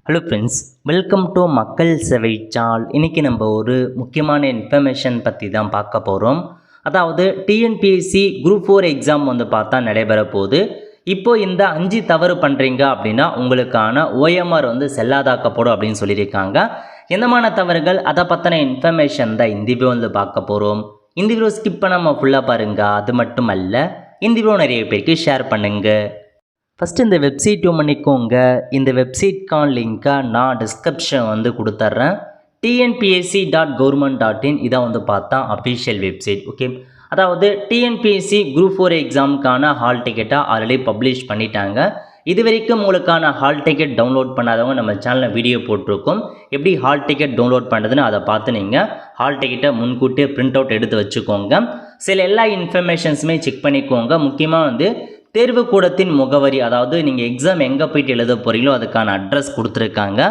Hello friends, welcome to மக்கள் சேவை சால். இன்றைக்கி நம்ம ஒரு முக்கியமான இன்ஃபர்மேஷன் பற்றி தான் பார்க்க போகிறோம். அதாவது டிஎன்பிஎஸ்சி குரூப் 4 எக்ஸாம் பார்த்தா நடைபெற போகுது. இப்போது இந்த 5 தவறு பண்ணுறீங்க அப்படின்னா உங்களுக்கான ஓஎம்ஆர் செல்லாதாக்கப்படும் அப்படின்னு சொல்லியிருக்காங்க. எந்தமான தவறுகள், அதை பற்றின இன்ஃபர்மேஷன் தான் இந்த வீடியோ பார்க்க போகிறோம். இந்த வீடியோ ஸ்கிப் பண்ணாமல் ஃபுல்லாக பாருங்கள். அது மட்டும் அல்ல, இந்த வீடியோ நிறைய பேருக்கு ஷேர் பண்ணுங்கள். ஃபஸ்ட்டு இந்த வெப்சைட் பண்ணிக்கோங்க. இந்த வெப்சைட்கான லிங்க்கை நான் டிஸ்கிரிப்ஷன் கொடுத்துட்றேன். tnpsc.government.in இதை பார்த்தா அஃபிஷியல் வெப்சைட். ஓகே, அதாவது டிஎன்பிஎஸ்சி குரூப் 4 எக்ஸாமுக்கான ஹால் டிக்கெட்டாக ஆல்ரெடி பப்ளிஷ் பண்ணிட்டாங்க. இது வரைக்கும் உங்களுக்கான ஹால் டிக்கெட் டவுன்லோட் பண்ணாதவங்க நம்ம சேனலில் வீடியோ போட்டிருக்கோம். எப்படி ஹால் டிக்கெட் டவுன்லோட் பண்ணுறதுன்னு அதை பார்த்து நீங்கள் ஹால் டிக்கெட்டை முன்கூட்டியே பிரிண்ட் அவுட் எடுத்து வச்சுக்கோங்க. சில எல்லா இன்ஃபர்மேஷன்ஸுமே செக் பண்ணிக்கோங்க. முக்கியமாக தேர்வு கூடத்தின் முகவரி, அதாவது நீங்கள் எக்ஸாம் எங்கே போயிட்டு எழுத போகிறீங்களோ அதுக்கான அட்ரஸ் கொடுத்துருக்காங்க.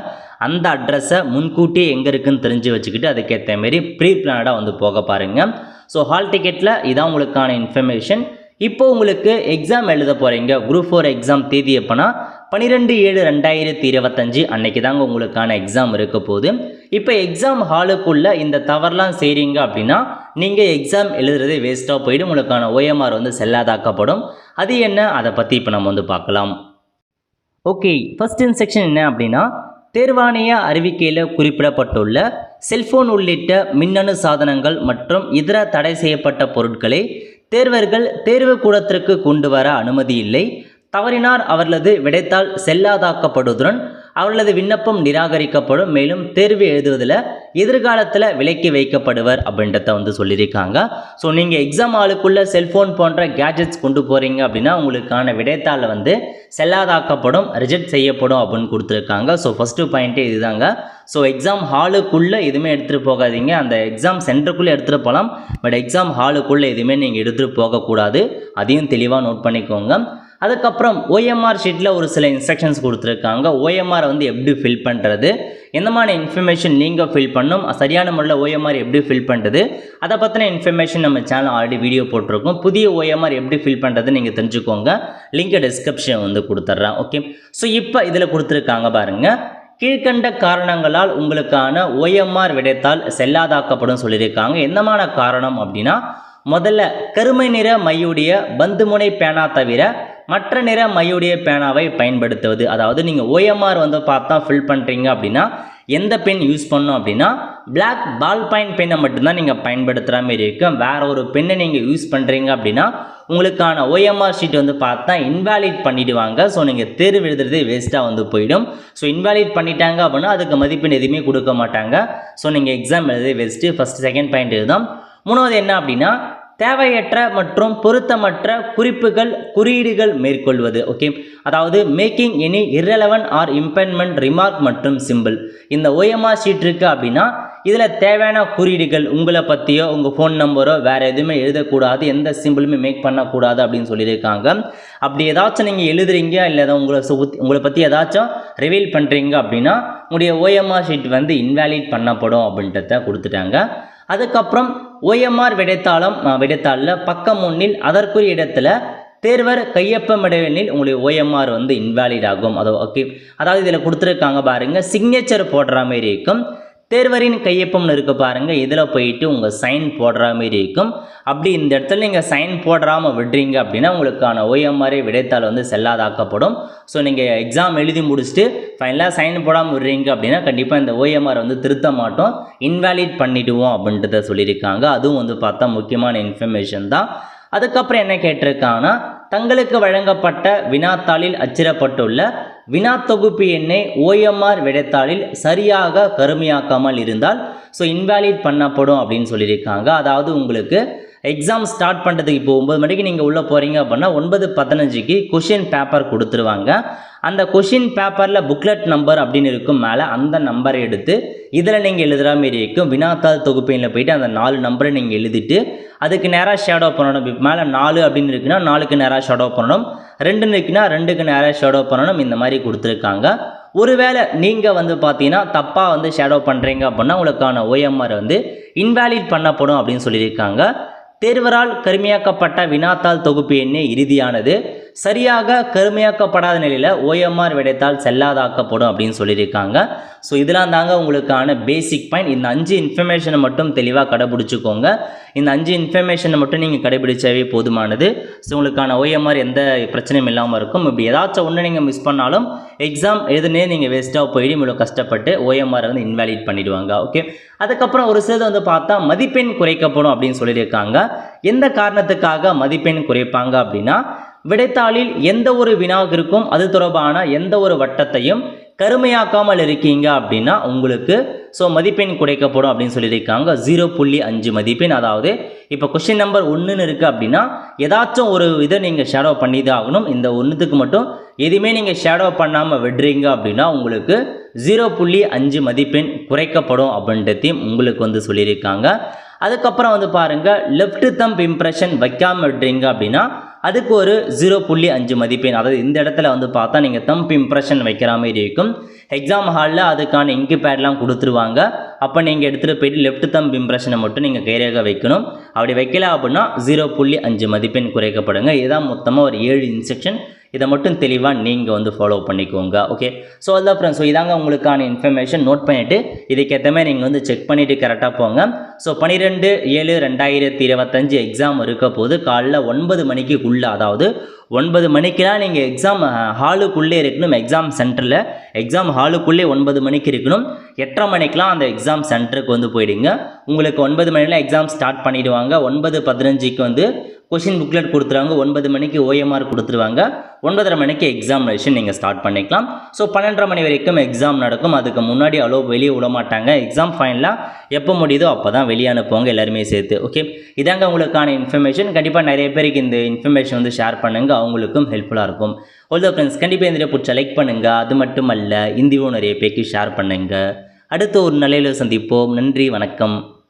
அந்த அட்ரஸை முன்கூட்டியே எங்கே இருக்குதுன்னு தெரிஞ்சு வச்சுக்கிட்டு அதுக்கேற்ற மாரி ப்ரீ பிளானடாக போக பாருங்கள். ஸோ ஹால் டிக்கெட்டில் இதான் உங்களுக்கான இன்ஃபர்மேஷன். இப்போது உங்களுக்கு எக்ஸாம் எழுத போகிறீங்க. குரூப் 4 எக்ஸாம் தேதி எப்போனா 12/7/2025 அன்றைக்கி தாங்க உங்களுக்கான எக்ஸாம் இருக்க போகுது. இப்போ எக்ஸாம் ஹாலுக்குள்ளே இந்த தவறுலாம் செய்கிறீங்க அப்படின்னா நீங்கள் எக்ஸாம் எழுதுறதே வேஸ்ட்டாக போயிடும். உங்களுக்கான ஓஎம்ஆர் செல்லாதாக்கப்படும். அது என்ன, அதை பற்றி இப்போ நம்ம பார்க்கலாம். ஓகே, ஃபஸ்ட் இன்ஸ்ட்ரக்ஷன் என்ன அப்படின்னா, தேர்வாணைய அறிவிக்கையில் குறிப்பிடப்பட்டுள்ள செல்போன் உள்ளிட்ட மின்னணு சாதனங்கள் மற்றும் இதர தடை செய்யப்பட்ட பொருட்களை தேர்வர்கள் தேர்வு கூடத்திற்கு கொண்டு வர அனுமதி இல்லை. தவறினார் அவர்களது விடைத்தாள் செல்லாதாக்கப்படுவதுடன் அவர்களது விண்ணப்பம் நிராகரிக்கப்படும். மேலும் தேர்வு எழுதுவதில் எதிர்காலத்தில் விலக்கி வைக்கப்படுவர் அப்படின்றத சொல்லியிருக்காங்க. ஸோ நீங்கள் எக்ஸாம் ஹாலுக்குள்ளே செல்ஃபோன் போன்ற கேஜெட்ஸ் கொண்டு போகிறீங்க அப்படின்னா உங்களுக்கான விடைத்தாள் செல்லாதாக்கப்படும், ரிஜெக்ட் செய்யப்படும் அப்படின்னு கொடுத்துருக்காங்க. ஸோ ஃபஸ்ட்டு பாயிண்ட்டே இதுதாங்க. ஸோ எக்ஸாம் ஹாலுக்குள்ளே எதுவுமே எடுத்துகிட்டு போகாதீங்க. அந்த எக்ஸாம் சென்டருக்குள்ளே எடுத்துகிட்டு போகலாம், பட் எக்ஸாம் ஹாலுக்குள்ளே எதுவுமே நீங்கள் எடுத்துகிட்டு போகக்கூடாது. அதையும் தெளிவாக நோட் பண்ணிக்கோங்க. அதுக்கப்புறம் ஓஎம்ஆர் ஷீட்டில் ஒரு சில இன்ஸ்ட்ரக்ஷன்ஸ் கொடுத்துருக்காங்க. ஓஎம்ஆர் எப்படி ஃபில் பண்ணுறது, எந்த மாதிரி இன்ஃபர்மேஷன் நீங்கள் ஃபில் பண்ணணும், சரியான முறையில் ஓஎம்ஆர் எப்படி ஃபில் பண்ணுறது, அதை பற்றின இன்ஃபர்மேஷன் நம்ம சேனல் ஆல்ரெடி வீடியோ போட்டிருக்கோம். புதிய ஓஎம்ஆர் எப்படி ஃபில் பண்ணுறது நீங்கள் தெரிஞ்சுக்கோங்க. லிங்க் டிஸ்கிரிப்ஷன் கொடுத்துட்றேன். ஓகே, ஸோ இப்போ இதில் கொடுத்துருக்காங்க பாருங்கள். கீழ்கண்ட காரணங்களால் உங்களுக்கான ஓஎம்ஆர் விடைத்தாள் செல்லாதாக்கப்படும் சொல்லியிருக்காங்க. என்னமான காரணம் அப்படின்னா, முதல்ல கருமை நிற மையுடைய பந்துமுனை பேனா தவிர மற்ற நிற மையுடைய பேனாவை பயன்படுத்துவது. அதாவது நீங்கள் ஓஎம்ஆர் பார்த்தா ஃபில் பண்ணுறீங்க அப்படின்னா எந்த பென் யூஸ் பண்ணணும் அப்படின்னா பிளாக் பால் பாயிண்ட் பெண்ணை மட்டும்தான் நீங்கள் பயன்படுத்துகிற மாதிரி இருக்கும். வேறு ஒரு பெண்ணை நீங்கள் யூஸ் பண்ணுறீங்க அப்படின்னா உங்களுக்கான ஓஎம்ஆர் ஷீட் பார்த்தா இன்வாலிட் பண்ணிவிடுவாங்க. ஸோ நீங்கள் தேர்வு எழுதுறதே வேஸ்ட்டாக போயிடும். ஸோ இன்வாலிட் பண்ணிட்டாங்க அப்படின்னா அதுக்கு மதிப்பெண் எதுவுமே கொடுக்க மாட்டாங்க. ஸோ நீங்கள் எக்ஸாம் எழுதவே வேஸ்ட்டு. ஃபஸ்ட் செகண்ட் பாயிண்ட் இதுதான். மூணாவது என்ன அப்படின்னா, தேவையற்ற மற்றும் பொருத்தமற்ற குறிப்புகள் குறியீடுகள் மேற்கொள்வது. ஓகே, அதாவது மேக்கிங் எனி இர்ரெலவன்ட் ஆர் இம்பென்மெண்ட் ரிமார்க் மற்றும் சிம்பிள். இந்த ஓஎம்ஆர் ஷீட் இருக்குது அப்படின்னா இதில் தேவையான குறியீடுகள் உங்களை பற்றியோ உங்கள் ஃபோன் நம்பரோ வேறு எதுவுமே எழுதக்கூடாது, எந்த சிம்பிளுமே மேக் பண்ணக்கூடாது அப்படின்னு சொல்லியிருக்காங்க. அப்படி ஏதாச்சும் நீங்கள் எழுதுறீங்க இல்லை உங்களை பற்றி ஏதாச்சும் ரிவீல் பண்ணுறீங்க அப்படின்னா உங்களுடைய ஓஎம்ஆர் ஷீட் இன்வாலிட் பண்ணப்படும் அப்படின்றத கொடுத்துட்டாங்க. அதுக்கப்புறம் ஓஎம்ஆர் விடைத்தாளில் பக்கம் 1 அதற்குரிய இடத்துல தேர்வர் கையொப்பமிடவெனில் உங்களுடைய ஓஎம்ஆர் இன்வாலிட் ஆகும். ஓகே, அதாவது இதில் கொடுத்துருக்காங்க பாருங்கள், சிக்னேச்சர் போடுற மாதிரி இருக்கும். தேர்வரின் கையொப்பம்னு இருக்க பாருங்கள், இதில் போயிட்டு உங்கள் சைன் போடுற மாதிரி இருக்கும். அப்படி இந்த இடத்துல நீங்கள் சைன் போடாமல் விடுறீங்க அப்படின்னா உங்களுக்கான ஓஎம்ஆர் விடைத்தாள் செல்லாதாக்கப்படும். ஸோ நீங்கள் எக்ஸாம் எழுதி முடிச்சுட்டு ஃபைனலாக சைன் போடாமல் விடுறீங்க அப்படின்னா கண்டிப்பாக இந்த ஓஎம்ஆர் திருத்த மாட்டோம், இன்வாலிட் பண்ணிவிடுவோம் அப்படின்றத சொல்லியிருக்காங்க. அதுவும் பார்த்தா முக்கியமான இன்ஃபர்மேஷன் தான். அதுக்கப்புறம் என்ன கேட்டிருக்காங்கன்னா, தங்களுக்கு வழங்கப்பட்ட வினாத்தாளில் அச்சிடப்பட்டுள்ள வினா தொகுப்பு எண்ணை ஓஎம்ஆர் விடைத்தாளில் சரியாக கருமையாக்காமல் இருந்தால் ஸோ இன்வாலிட் பண்ணப்படும் அப்படின்னு சொல்லியிருக்காங்க. அதாவது உங்களுக்கு எக்ஸாம் ஸ்டார்ட் பண்ணுறதுக்கு இப்போ 9 மணிக்கு நீங்கள் உள்ளே போகிறீங்க அப்படின்னா 9:15க்கு கொஷின் பேப்பர் கொடுத்துருவாங்க. அந்த கொஷின் பேப்பரில் புக்லெட் நம்பர் அப்படின்னு இருக்கும் மேலே, அந்த நம்பரை எடுத்து இதில் நீங்கள் எழுதுகிற மாரி இருக்கும். வினாத்தாள் தொகுப்பையில் போயிட்டு அந்த 4 நம்பரை நீங்கள் எழுதிட்டு அதுக்கு நேராக ஷேடோ பண்ணணும். இப்போ மேலே 4 அப்படின்னு இருக்குன்னா 4க்கு நேராக ஷேடோ பண்ணணும், 2 இருக்குன்னா 2க்கு நேராக ஷேடோ பண்ணணும். இந்த மாதிரி கொடுத்துருக்காங்க. ஒருவேளை நீங்கள் பார்த்தீங்கன்னா தப்பாக ஷேடோ பண்ணுறீங்க அப்படின்னா உங்களுக்கான ஓஎம்ஆர் இன்வாலிட் பண்ணப்படும் அப்படின்னு சொல்லியிருக்காங்க. தேர்வரால் கருமையாக்கப்பட்ட வினாத்தாள் தொகுப்பு எண்ணே இறுதியானது. சரியாக கருமையாக்கப்படாத நிலையில் OMR விடைத்தாள் செல்லாதாக்கப்படும் அப்படின்னு சொல்லியிருக்காங்க. ஸோ இதெல்லாம் தாங்க உங்களுக்கான பேசிக் பாயிண்ட். இந்த 5 இன்ஃபர்மேஷனை மட்டும் தெளிவாக கடைபிடிச்சிக்கோங்க. இந்த 5 இன்ஃபர்மேஷனை மட்டும் நீங்கள் கடைபிடிச்சாவே போதுமானது. ஸோ உங்களுக்கான OMR எந்த பிரச்சனையும் இல்லாமல் இருக்கும். இப்படி ஏதாச்சும் ஒன்று நீங்கள் மிஸ் பண்ணாலும் எக்ஸாம் எழுதுனே நீங்கள் வேஸ்ட்டாக போயிட்டு இவ்வளோ கஷ்டப்பட்டு OMR வந்து இன்வாலிட் பண்ணிடுவாங்க. ஓகே, அதுக்கப்புறம் ஒரு சிலது வந்து பார்த்தா மதிப்பெண் குறைக்கப்படும் அப்படின்னு சொல்லியிருக்காங்க. எந்த காரணத்துக்காக மதிப்பெண் குறைப்பாங்க அப்படின்னா, விடைத்தாளில் எந்த ஒரு வினாவிற்கும் அது தொடர்பான எந்த ஒரு வட்டத்தையும் கருமையாக்காமல் இருக்கீங்க அப்படின்னா உங்களுக்கு மதிப்பெண் குறைக்கப்படும் அப்படின்னு சொல்லியிருக்காங்க. 0.5 மதிப்பெண். அதாவது இப்போ கொஸ்டின் நம்பர் 1ன்னு இருக்குது அப்படின்னா ஏதாச்சும் ஒரு இதை நீங்கள் ஷேடோ பண்ணி தான் ஆகணும். இந்த ஒன்றுத்துக்கு மட்டும் எதுவுமே நீங்கள் ஷேடோ பண்ணாமல் விடுறீங்க அப்படின்னா உங்களுக்கு 0.5 மதிப்பெண் குறைக்கப்படும் அப்படின்றதையும் உங்களுக்கு வந்து சொல்லியிருக்காங்க. அதுக்கப்புறம் வந்து பாருங்கள், லெஃப்ட் தம்ப் இம்ப்ரெஷன் வைக்காமல் விடுறீங்க அப்படின்னா அதுக்கு ஒரு 0.5 மதிப்பெண். அதாவது இந்த இடத்துல வந்து பார்த்தா நீங்கள் தம்ப் இம்ப்ரெஷன் வைக்கிற மாதிரி இருக்கும். எக்ஸாம் ஹாலில் அதுக்கான இங்கு பேட்லாம் கொடுத்துருவாங்க. அப்போ நீங்கள் எடுத்துகிட்டு போயிட்டு லெஃப்ட் தம்ப் இம்ப்ரெஷனை மட்டும் நீங்கள் கைரேகை வைக்கணும். அப்படி வைக்கல அப்படின்னா 0.5 மதிப்பெண் குறைக்கப்படுங்க. இதுதான் மொத்தமாக ஒரு 7 இன்ஸ்ட்ரக்ஷன். இதை மட்டும் தெளிவாக நீங்கள் வந்து ஃபாலோ பண்ணிக்கோங்க. ஓகே, ஸோ அதான் ஃப்ரெண்ட்ஸ். ஸோ இதாங்க உங்களுக்கான இன்ஃபர்மேஷன். நோட் பண்ணிவிட்டு இதுக்கேற்ற மாதிரி நீங்கள் வந்து செக் பண்ணிவிட்டு கரெக்டாக போங்க. ஸோ 12/7/2025 எக்ஸாம் இருக்க போது காலைல 9 மணிக்குள்ளே, அதாவது 9 மணிக்கெலாம் நீங்கள் எக்ஸாம் ஹாலுக்குள்ளே இருக்கணும். எக்ஸாம் சென்டரில் எக்ஸாம் ஹாலுக்குள்ளே 9 மணிக்கு இருக்கணும். 8:30 மணிக்கெலாம் அந்த எக்ஸாம் சென்டருக்கு வந்து போயிடுங்க. உங்களுக்கு 9 மணியில் எக்ஸாம் ஸ்டார்ட் பண்ணிவிடுவாங்க. 9:15க்கு வந்து கொஷின் புக்லெட் கொடுத்துருவாங்க. 9 மணிக்கு OMR கொடுத்துருவாங்க. 9:30 மணிக்கு எக்ஸாமினேஷன் நீங்கள் ஸ்டார்ட் பண்ணிக்கலாம். ஸோ 12:30 மணி வரைக்கும் எக்ஸாம் நடக்கும். அதுக்கு முன்னாடி வெளியே விட மாட்டாங்க. எக்ஸாம் ஃபைனலாக எப்போ முடியுதோ அப்போ தான் வெளியே அனுப்புவாங்க எல்லாருமே சேர்த்து. ஓகே, இதாங்க உங்களுக்கான இன்ஃபர்மேஷன். கண்டிப்பாக நிறைய பேருக்கு இந்த இன்ஃபர்மேஷன் வந்து ஷேர் பண்ணுங்கள், அவங்களுக்கும் ஹெல்ப்ஃபுல்லாக இருக்கும். ஆல்தோ ஃப்ரெண்ட்ஸ், கண்டிப்பாக இந்த வீடியோ பிடிச்ச லைக் பண்ணுங்கள். அது மட்டும் அல்ல, இந்தியும் நிறைய பேருக்கு ஷேர் பண்ணுங்கள். அடுத்த ஒரு நிலையில் சந்திப்போம். நன்றி, வணக்கம்.